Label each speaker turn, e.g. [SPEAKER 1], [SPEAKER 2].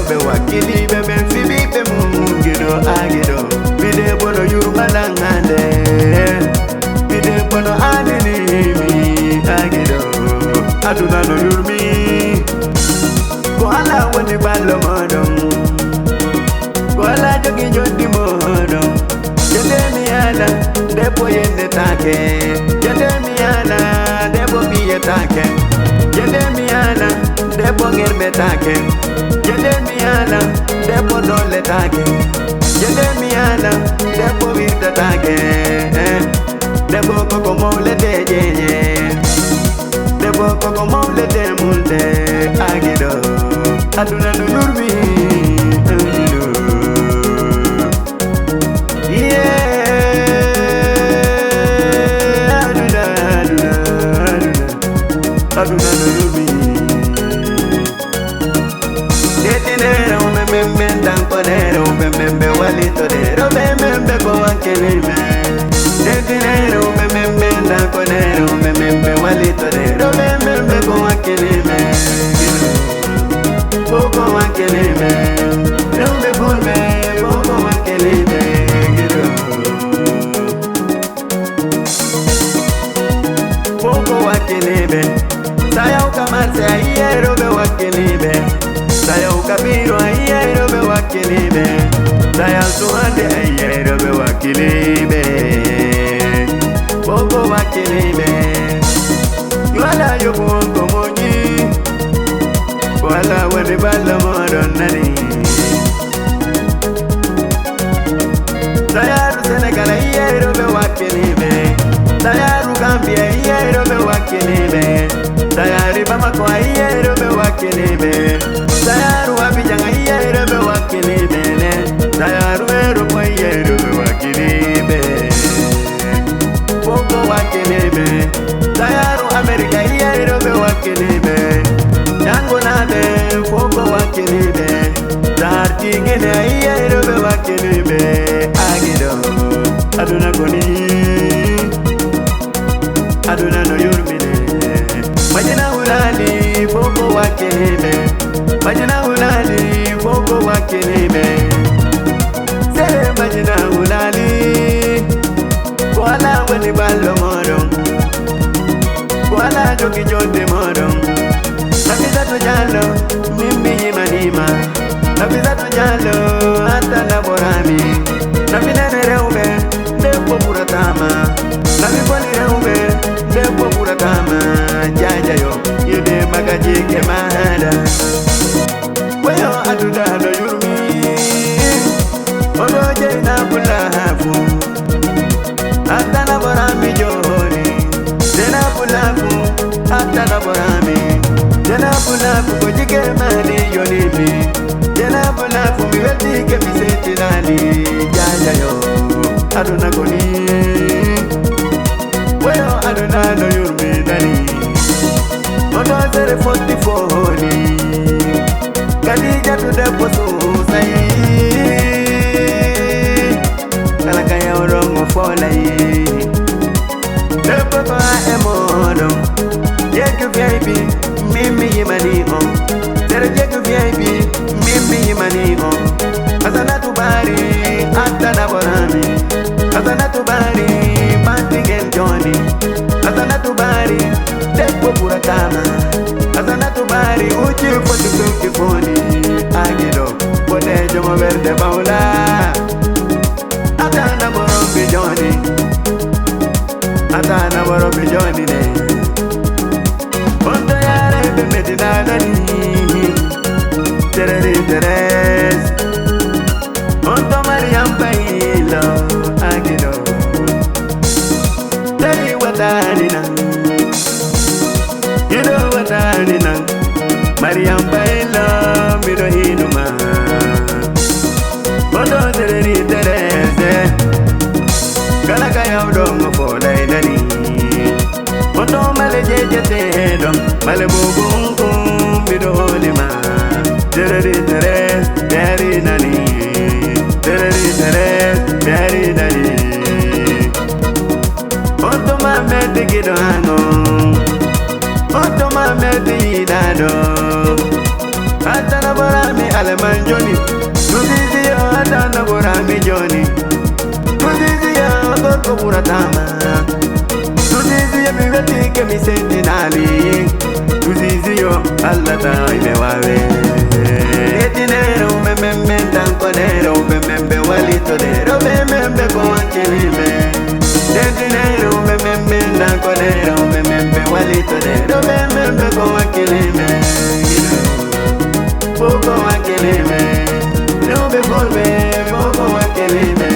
[SPEAKER 1] be wakili be ben fibi be mungido agido bide bono yurmalangande bide bono anini mi agido aduna no yurmi ko ala woni ballo modom ko ala jogi jodi modom jende mi ala debo yende take jende mi ala debo biye take jende mi ala debo ngerbe take jende mi ala debo dole take jende mi ala debo wirda take debo koko mawle de jeje debo koko mawle de mulde agido aduna no yurmi agido yeah aduna no yurmi detinero membe dankonero membe walito dero membe ko ankelime detinero membe dankonero membe walito dero membe ko ankelime Boko ankelime membe bolme boko ankelime Boko ankelime saya ukamarse ayero be wakelime saya ukabiro ayero be wakelime saya suande ayero be wakelime Boko wakelime Wala yo bongo monyi Wala wani bala modon nani Sayaru Senegal ayero be wakelime Sayaru Gambia ayero be wakelime Sayaru Bamako ayero be wakelime Sayaru Abidjan ayero be wakelime Sayaru Europe ayero be wakelime Boko wakelime Sayaru America ayero be wakelime Jango nabe Boko wakelime Darti ngene ayero be wakelime Agido Aduna koni Aduna no yurmine Majina hulali Boko wakelime Majina hulali Boko wakelime Sere majina hulali Kuala weni ballo modon Kuala jogi jonde modon Nafisa to jalo Mimi yimanima Nafisa to jalo Ata naborami Nafina nereube Depo puratama Nafiponi reube Depo puratama Jaja yo Yude magaji ke mahada Weyo aduda no yurmi Odo jena pula hafu Ata naborami joni Jena pula hafu Ata naborami Jena pula hafu Kojike mani yonibi Jena pula hafu Miweti ke miseti nani Jaja yo Aduna koni Weyo aduna no yurmi nani Odo zere 44 honi Kadija to the poso say Kalakaya orongo folai Depo ko emodo Jeku VIP Mimi yimani on Zere jeku VIP Mimi yimani on Asana tubari Ata naborami Asana tubari Banting Johnny Asana tubari Depo puratama Asana tubari Uchi foti foti foni Agido Pote jomo verde baula Atana borombi Johnny Atana borombi Johnny ne Ponto yare be medina nani Tereri teres Ponto Mariam bailo Agido Teri wadanina You know what I know Mariam bailo Mido hinuma Ponto tereri terese Kalakaya udongo fola inani Ponto male jeje tedo Male bubungu Mido holima Tereri teres Tereri nani Tereri teres Tereri nani Ponto mamete gido hango Ponto mamete idado Atana borami alema manjoni Tuzizi yo adana bora mijoni Tuzizi yo koko bura tama Tuzizi yo mibeti ke mi sentinali Tuzizi yo allata imewawe Etinero memembe tankonero memembe walitonero memembe kwa kilime Etinero memembe tankonero memembe walitonero memembe kwa kilime Poco wa kilime Nube volve poco wa kilime